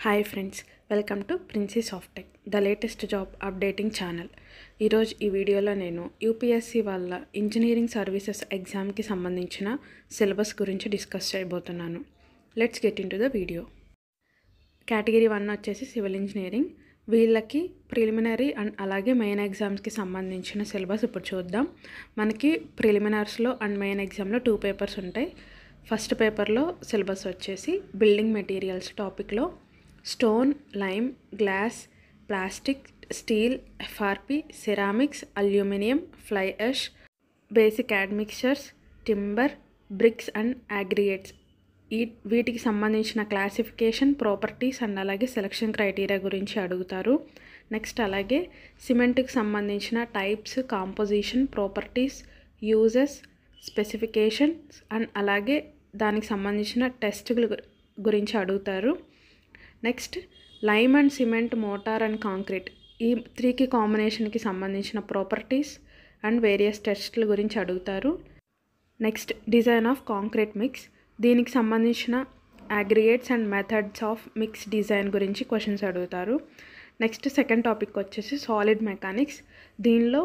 Hi friends, welcome to Princy Softech, the latest job updating channel. ఈరోజు ఈ వీడియోలో నేను యూపీఎస్సీ వాళ్ళ ఇంజనీరింగ్ సర్వీసెస్ ఎగ్జామ్కి సంబంధించిన సిలబస్ గురించి డిస్కస్ చేయబోతున్నాను. Let's get in to the video. Category 1 వచ్చేసి సివిల్ ఇంజనీరింగ్. వీళ్ళకి ప్రిలిమినరీ అండ్ అలాగే మెయిన్ ఎగ్జామ్స్కి సంబంధించిన సిలబస్ ఇప్పుడు చూద్దాం. మనకి ప్రిలిమినరీస్లో అండ్ మెయిన్ ఎగ్జామ్లో 2 పేపర్స్ ఉంటాయి. ఫస్ట్ పేపర్లో సిలబస్ వచ్చేసి బిల్డింగ్ మెటీరియల్స్ టాపిక్లో stone, lime, glass, plastic, steel, FRP, ceramics, aluminium, fly ash, basic admixtures, timber, bricks and aggregates వీటికి సంబంధించిన క్లాసిఫికేషన్, ప్రాపర్టీస్ అండ్ అలాగే సెలక్షన్ క్రైటీరియా గురించి అడుగుతారు. నెక్స్ట్ అలాగే సిమెంట్కి సంబంధించిన types, composition, properties, uses, specifications and అలాగే దానికి సంబంధించిన టెస్టుల గురించి అడుగుతారు. Next lime and cement, mortar and concrete ఈ 3కి కాంబినేషన్కి సంబంధించిన ప్రాపర్టీస్ అండ్ వేరియస్ టెస్ట్ల గురించి అడుగుతారు. Next design of concrete mix, దీనికి సంబంధించిన aggregates and methods of mix design గురించి క్వశ్చన్స్ అడుగుతారు. నెక్స్ట్ సెకండ్ టాపిక్ వచ్చేసి సాలిడ్ మెకానిక్స్. దీనిలో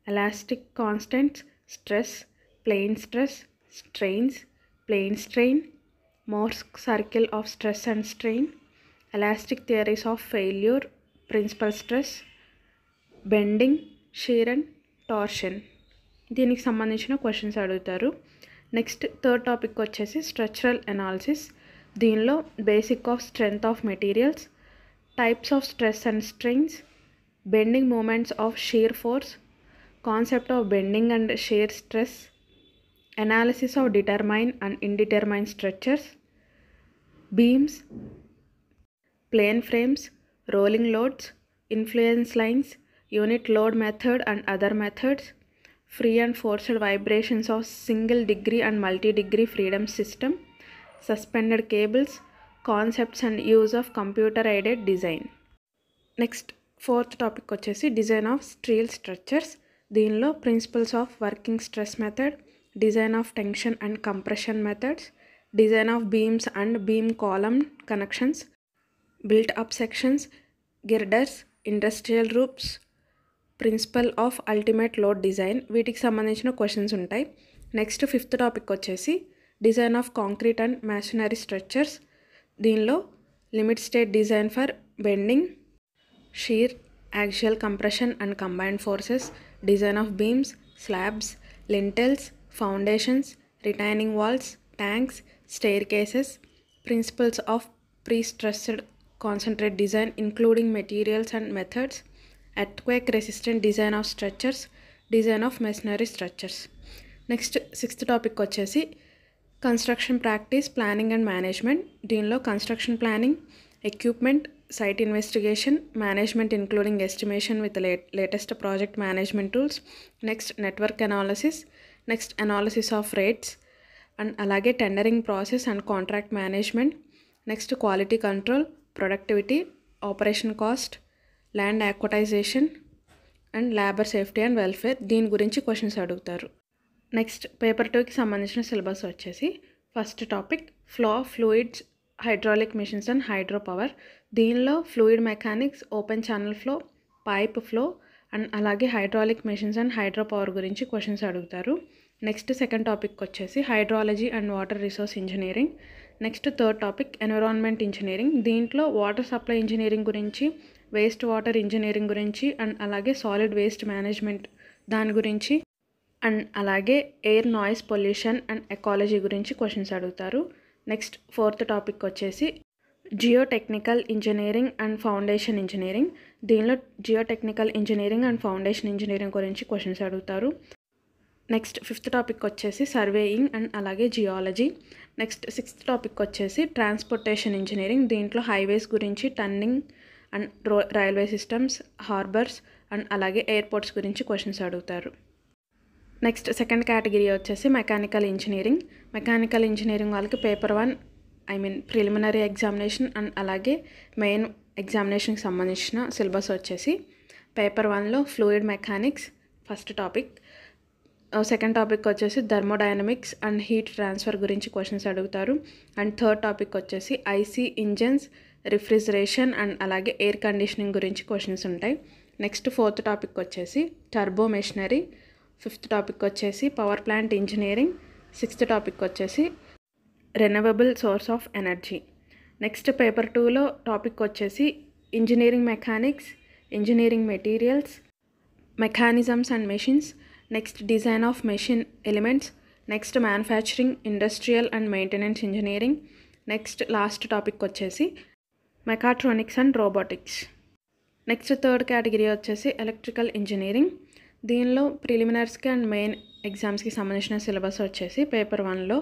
elastic constants, stress, plane stress, strains, plane strain, Mohr's circle of stress and strain, elastic theories of failure, principal stress, bending, shear and torsion దీనికి సంబంధించిన questions అడుగుతారు. Next third topic వచ్చేసి structural analysis. దీనిలో basic of strength of materials, types of stress and strains, bending moments of shear force, concept of bending and shear stress, analysis of determinate and indeterminate structures, beams, plane frames, rolling loads, influence lines, unit load method and other methods, free and forced vibrations of single degree and multi-degree freedom system, suspended cables, concepts and use of computer aided design. Next fourth topic వచ్చేసి design of steel structures. దీనిలో principles of working stress method, design of tension and compression methods, design of beams and beam column connections, built up sections, girders, industrial roofs, principle of ultimate load design వీటికి సంబంధించిన questions ఉంటాయి. Next fifth topic వచ్చేసి design of concrete and masonry structures. దీనిలో limit state design for bending, shear, axial compression and combined forces, design of beams, slabs, lintels, foundations, retaining walls, tanks, staircases, principles of pre-stressed concentrate design including materials and methods, earthquake resistant design of structures, design of masonry structures. Next sixth topic వచ్చేసి construction practice, planning and management. దీనిలో construction planning, equipment, site investigation, management including estimation with latest project management tools, next network analysis, next analysis of rates and అలాగే tendering process and contract management, next quality control, productivity, operation cost, land acquisition and labour safety and welfare దీని గురించి questions అడుగుతారు. Next paper 2కి సంబంధించిన syllabus వచ్చేసి first topic flow of fluids, hydraulic machines and hydro power. దీనిలో fluid mechanics, open channel flow, pipe flow and అలాగే hydraulic machines and hydro power గురించి questions అడుగుతారు. నెక్స్ట్ సెకండ్ టాపిక్ వచ్చేసి hydrology and water resource engineering. Next third topic environment engineering. దీంట్లో water supply engineering గురించి, waste water engineering గురించి and అలాగే solid waste management దాని గురించి అండ్ అలాగే air noise pollution and ecology గురించి క్వశ్చన్స్ అడుగుతారు. నెక్స్ట్ ఫోర్త్ టాపిక్ వచ్చేసి geotechnical engineering and foundation engineering. దీనిలో geotechnical engineering and foundation engineering గురించి క్వశ్చన్స్ అడుగుతారు. నెక్స్ట్ ఫిఫ్త్ టాపిక్ వచ్చేసి సర్వేయింగ్ అండ్ అలాగే జియాలజీ. నెక్స్ట్ సిక్స్త్ టాపిక్ వచ్చేసి ట్రాన్స్పోర్టేషన్ ఇంజనీరింగ్. దీంట్లో హైవేస్ గురించి, tunnelling and railway systems, harbours and అలాగే ఎయిర్పోర్ట్స్ గురించి క్వశ్చన్స్ అడుగుతారు. నెక్స్ట్ సెకండ్ కేటగిరీ వచ్చేసి మెకానికల్ ఇంజనీరింగ్. మెకానికల్ ఇంజనీరింగ్ వాళ్ళకి పేపర్ 1 ప్రిలిమినరీ ఎగ్జామినేషన్ అండ్ అలాగే మెయిన్ ఎగ్జామినేషన్కి సంబంధించిన సిలబస్ వచ్చేసి paper 1లో fluid mechanics first topic, second topic వచ్చేసి థర్మోడైనమిక్స్ అండ్ హీట్ ట్రాన్స్ఫర్ గురించి క్వశ్చన్స్ అడుగుతారు. అండ్ థర్డ్ టాపిక్ వచ్చేసి ఐసీ ఇంజన్స్, రిఫ్రిజరేషన్ అండ్ అలాగే ఎయిర్ కండిషనింగ్ గురించి క్వశ్చన్స్ ఉంటాయి. నెక్స్ట్ ఫోర్త్ టాపిక్ వచ్చేసి టర్బో మెషినరీ. ఫిఫ్త్ టాపిక్ వచ్చేసి power plant engineering. Sixth topic వచ్చేసి renewable source of energy. Next paper 2లో టాపిక్ వచ్చేసి engineering mechanics, engineering materials, mechanisms and machines, next design of machine elements, next manufacturing, industrial and maintenance engineering. Next last topic వచ్చేసి mechatronics and robotics. Next third category వచ్చేసి electrical engineering. దీనిలో ప్రిలిమినరీస్కి and main ఎగ్జామ్స్కి సంబంధించిన syllabus వచ్చేసి paper 1లో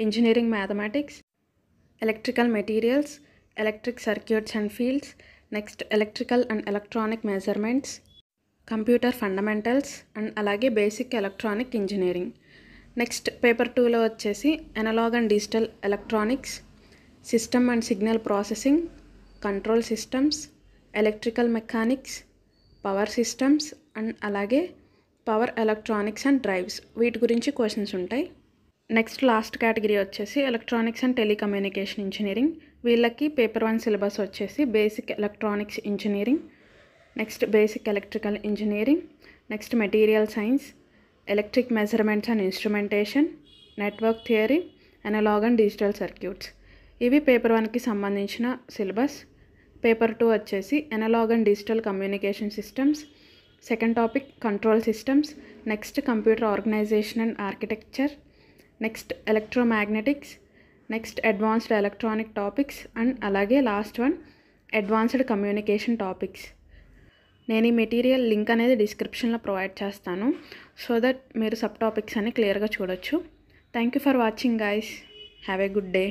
engineering mathematics, electrical materials, electric circuits and fields, next electrical and electronic measurements, computer fundamentals and అలాగే basic electronic engineering. Next paper 2లో వచ్చేసి analogue and digital electronics, system and signal processing, control systems, electrical mechanics, power systems and అలాగే power electronics and drives, వీటి గురించి questions ఉంటాయి. Next last category వచ్చేసి electronics and telecommunication engineering. వీళ్ళకి paper 1 syllabus వచ్చేసి basic electronics engineering, next basic electrical engineering, next material science, electric measurements and instrumentation, network theory, analogue and digital circuits. ఇవి paper 1కి సంబంధించిన syllabus. Paper 2 వచ్చేసి analogue and digital communication systems, second topic control systems, next computer organisation and architecture, next electromagnetics, next advanced electronic topics and అలాగే last one advanced communication topics. నేను ఈ material link అనేది డిస్క్రిప్షన్లో provide చేస్తాను, so that మీరు sub topics అన్ని క్లియర్గా చూడొచ్చు. Thank you for watching guys. Have a good day.